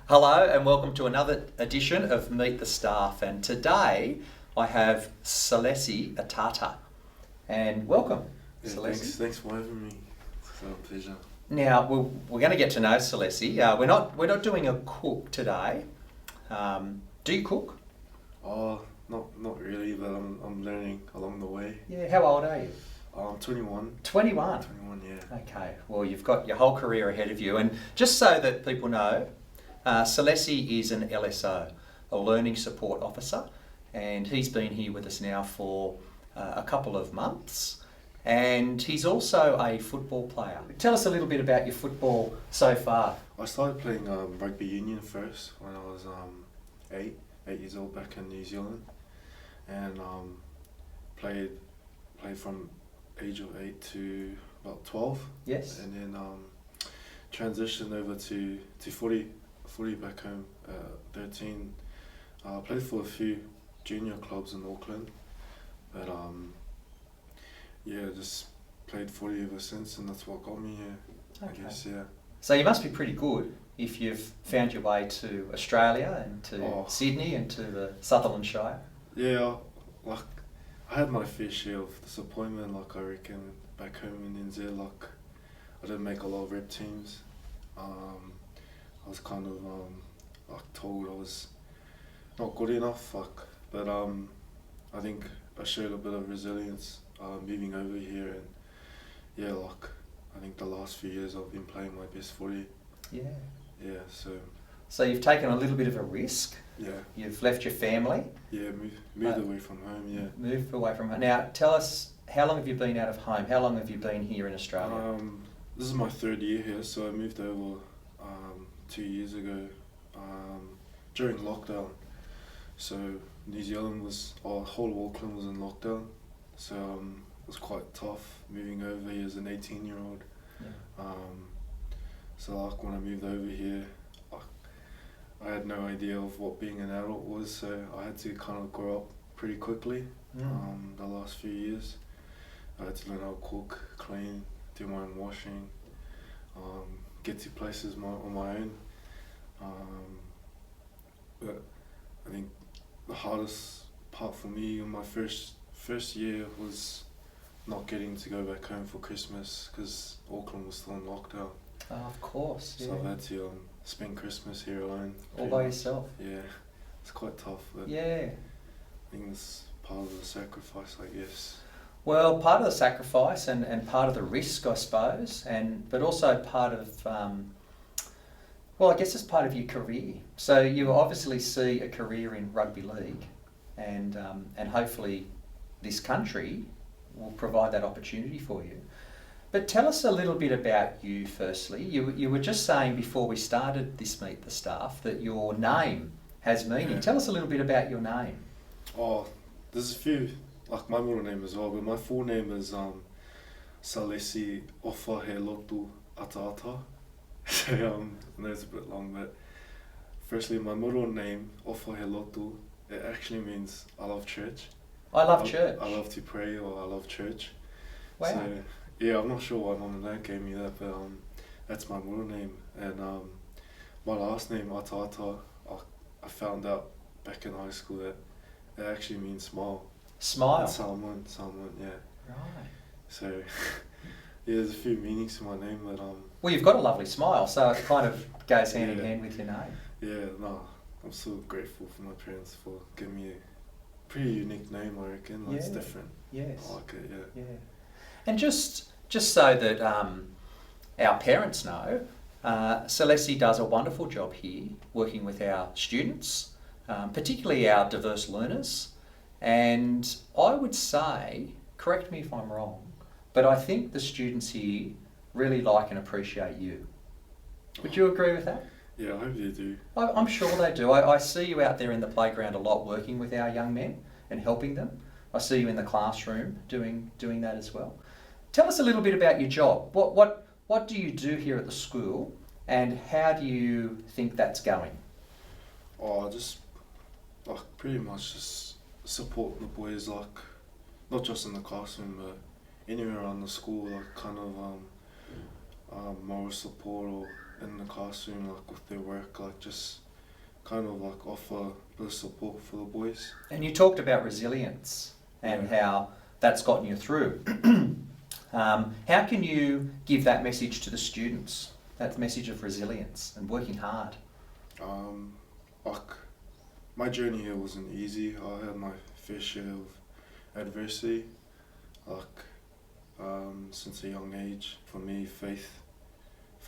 Hello and welcome to another edition of Meet the Staff, and today I have Salesi Ataata. And welcome, Yeah, Salesi. thanks for having me. It's a pleasure. Now we're going to get to know Salesi. We're not doing a cook today. Do you cook? Oh, not really, but I'm learning along the way. Yeah. How old are you? I'm 21. 21. 21, yeah. Okay. Well, you've got your whole career ahead of you, and just so that people know, Salesi is an LSO, a Learning Support Officer, and he's been here with us now for a couple of months, and he's also a football player. Tell us a little bit about your football so far. I started playing rugby union first when I was 8 years old back in New Zealand, and played from age of 8 to about 12. Yes. And then transitioned over to footy back home at 13. Played for a few junior clubs in Auckland, but just played footy ever since, and that's what got me here. Okay. I guess, yeah. So you must be pretty good if you've found your way to Australia and to Sydney and to the Sutherland Shire. Yeah, like I had my fair share of disappointment. Like I reckon back home in NZ, like I didn't make a lot of rep teams. I was kind of like told I was not good enough. But I think I showed a bit of resilience moving over here, and yeah, like I think the last few years I've been playing my best footy. Yeah. Yeah, So you've taken a little bit of a risk. yeah, You've left your family. yeah, moved away from home. Yeah. Moved away from home. Now, tell us, how long have you been out of home? How long have you been here in Australia? This is my third year here, so I moved over 2 years ago during lockdown. So New Zealand whole of Auckland was in lockdown, so it was quite tough moving over here as an 18-year-old. Yeah. So like when I moved over here, I had no idea of what being an adult was, so I had to kind of grow up pretty quickly. The last few years, I had to learn how to cook, clean, do my own washing, get to places on my own. But I think the hardest part for me in my first year was not getting to go back home for Christmas because Auckland was still in lockdown. Oh, of course. So I've had to spend Christmas here alone. All by yourself. Yeah, it's quite tough, but Yeah. I think it's part of the sacrifice, I guess. Well, part of the sacrifice and part of the risk, I suppose, but also part of, I guess it's part of your career. So you obviously see a career in rugby league, and hopefully this country will provide that opportunity for you. But tell us a little bit about you firstly. You were just saying before we started this Meet the Staff that your name has meaning. Yeah. Tell us a little bit about your name. Oh, there's a few, like my middle name as well, but my full name is Salesi Lotu Ataata. So I know it's a bit long, but firstly my middle name, Lotu, it actually means I love church. I love church. I love to pray, or I love church. Wow. So, yeah, I'm not sure why Mum and Dad gave me that, but that's my middle name. And my last name, Ataata, I found out back in high school that it actually means smile. Smile. Salmon, yeah. Right. So, yeah, there's a few meanings to my name, but Well, you've got a lovely smile, so it kind of goes hand in hand with your name. yeah, no, I'm so grateful for my parents for giving me a pretty unique name, I reckon. Like, it's Yeah. different. Yes. I like it, yeah. Yeah. And just so that our parents know, Salesi does a wonderful job here working with our students, particularly our diverse learners. And I would say, correct me if I'm wrong, but I think the students here really like and appreciate you. Would you agree with that? Yeah, I hope they do. I'm sure they do. I see you out there in the playground a lot working with our young men and helping them. I see you in the classroom doing that as well. Tell us a little bit about your job. What do you do here at the school, and how do you think that's going? Oh, just like pretty much just support the boys, like not just in the classroom, but anywhere around the school. Like kind of moral support or in the classroom, like with their work, like just kind of like offer a bit of support for the boys. And you talked about resilience and how that's gotten you through. How can you give that message to the students, that message of resilience and working hard? Like my journey here wasn't easy. I had my fair share of adversity. Like since a young age, for me, faith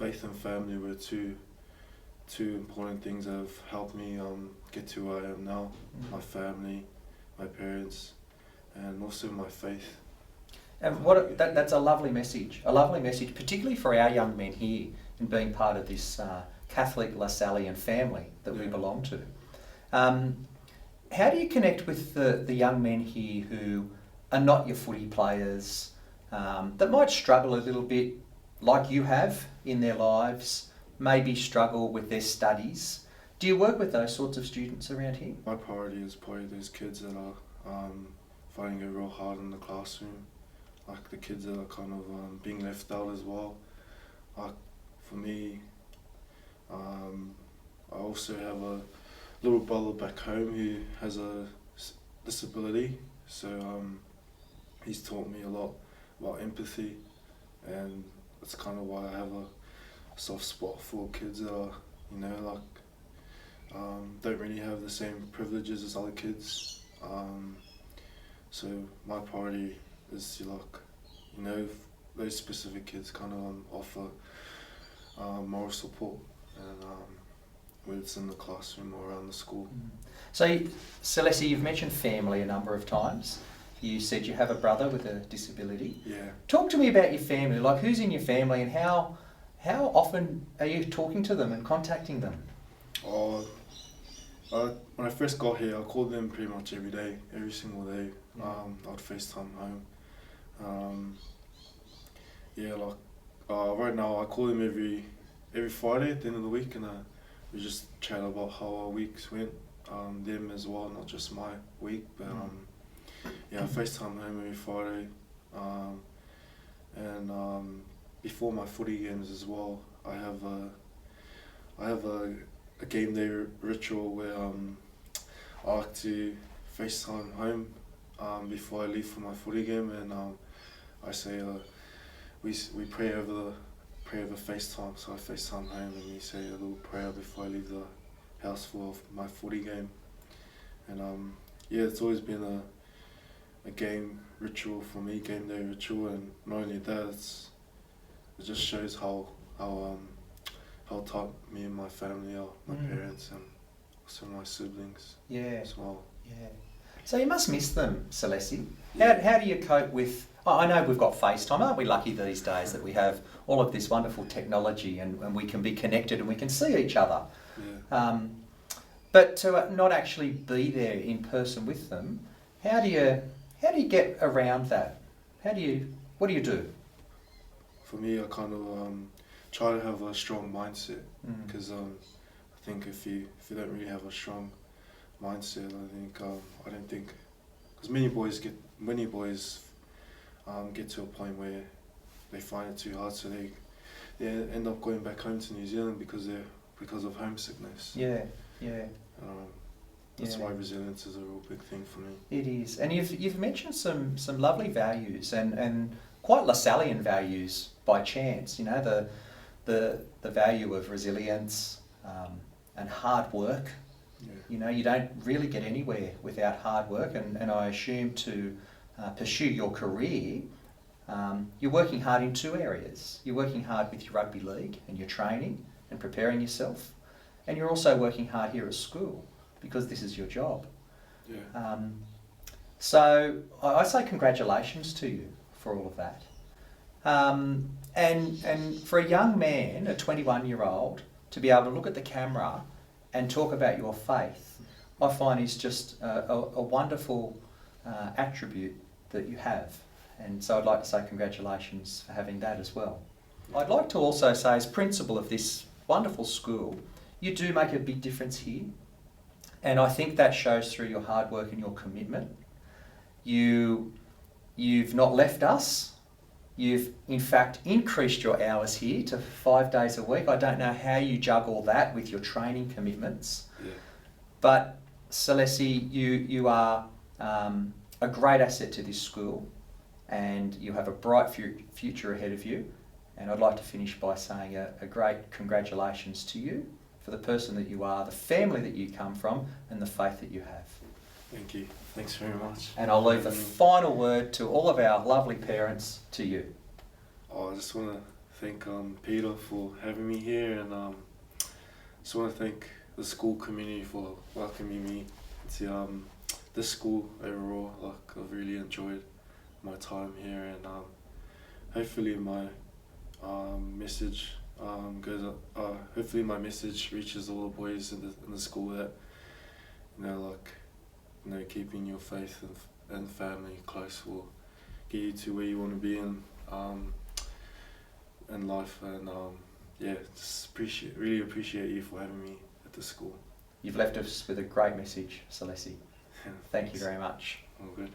and family were two important things that have helped me get to where I am now. My family, my parents, and also my faith. And that's a lovely message, particularly for our young men here in being part of this Catholic Lasallian family that we belong to. How do you connect with the young men here who are not your footy players, that might struggle a little bit like you have in their lives, maybe struggle with their studies? Do you work with those sorts of students around here? My priority is probably those kids that are finding it real hard in the classroom, like the kids that are kind of being left out as well. Like for me, I also have a little brother back home who has a disability, so he's taught me a lot about empathy, and that's kind of why I have a soft spot for kids that are, you know, like don't really have the same privileges as other kids. So my priority is to, like, you know, those specific kids kind of offer moral support, and whether it's in the classroom or around the school. So, Salesi, you've mentioned family a number of times. You said you have a brother with a disability. Yeah. Talk to me about your family. Like, who's in your family, and how often are you talking to them and contacting them? When I first got here, I called them pretty much every day, every single day. I'd FaceTime home. Right now I call them every Friday at the end of the week, and we just chat about how our weeks went. Them as well, not just my week, but I FaceTime home every Friday. And before my footy games as well, I have a game day ritual where I like to FaceTime home before I leave for my footy game, and I say we pray over FaceTime. So I FaceTime home and we say a little prayer before I leave the house for my footy game. And it's always been a game ritual for me, game day ritual, and not only that, it just shows how tight me and my family are, my parents and also my siblings as well. Yeah. So you must miss them, Salesi. How do you cope with... I know we've got FaceTime. Aren't we lucky these days that we have all of this wonderful technology and we can be connected and we can see each other. Yeah. But to not actually be there in person with them, how do you get around that? What do you do? For me, I kind of try to have a strong mindset, because I think if you don't really have a strong mindset, I don't think, because many boys get to a point where they find it too hard, so they end up going back home to New Zealand because of homesickness. That's why resilience is a real big thing for me. It is, and you've mentioned some lovely values and quite Lasallian values by chance. You know, the value of resilience and hard work. Yeah. You know, you don't really get anywhere without hard work, and I assume to pursue your career, you're working hard in two areas. You're working hard with your rugby league and your training and preparing yourself, and you're also working hard here at school because this is your job. Yeah. So I say congratulations to you for all of that. And for a young man, a 21-year-old, to be able to look at the camera and talk about your faith, I find is just a wonderful attribute that you have. And so I'd like to say congratulations for having that as well. I'd like to also say, as principal of this wonderful school, you do make a big difference here. And I think that shows through your hard work and your commitment. You've not left us. You've in fact increased your hours here to 5 days a week. I don't know how you juggle that with your training commitments. Yeah. But Salesi, you are a great asset to this school, and you have a bright future ahead of you. And I'd like to finish by saying a great congratulations to you for the person that you are, the family that you come from, and the faith that you have. Thank you. Thanks very much. And I'll leave the final word to all of our lovely parents to you. I just want to thank Peter for having me here, and just want to thank the school community for welcoming me to this school overall. Like, I've really enjoyed my time here, and hopefully my message goes. Hopefully my message reaches all the boys in the school that, keeping your faith and family close will get you to where you want to be in life. And just really appreciate you for having me at the school. You've left us with a great message, Salesi. Thank you very much. All good.